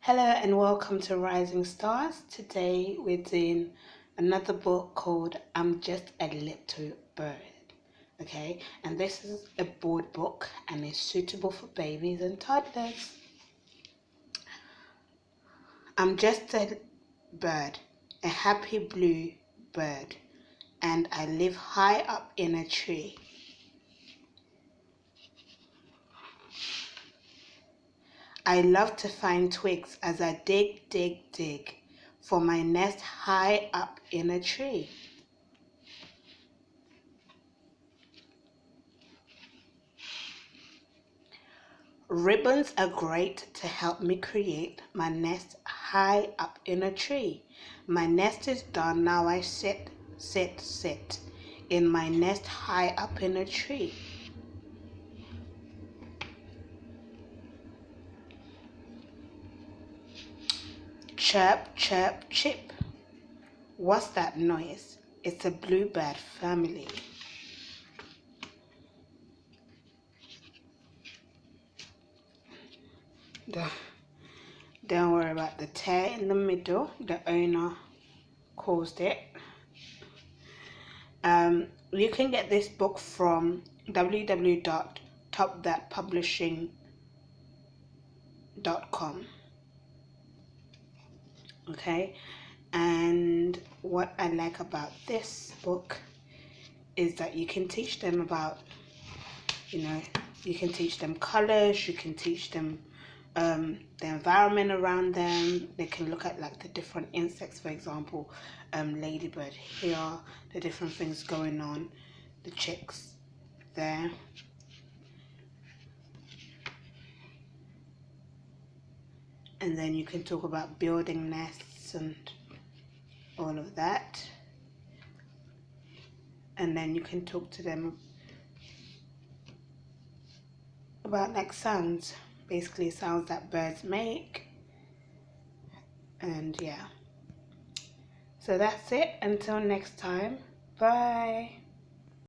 Hello and welcome to Rising Stars. Today we're doing another book called I'm Just a Little Bird. Okay, and this is a board book and it's suitable for babies and toddlers. I'm just a bird, a happy blue bird, and I live high up in a tree. I love to find twigs as I dig for my nest high up in a tree. Ribbons are great to help me create my nest high up in a tree. My nest is done, now I sit in my nest high up in a tree. Chirp, chirp, chip. What's that noise? It's a bluebird family. Don't worry about the tear in the middle. The owner caused it. You can get this book from www.topthatpublishing.com. Okay, and what I like about this book is that you can teach them about, you can teach them colors, you can teach them the environment around them. They can look at like the different insects, for example, ladybird here, the different things going on, the chicks there. And then you can talk about building nests and all of that. And then you can talk to them about like sounds, basically sounds that birds make. And yeah, so that's it. Until next time, bye.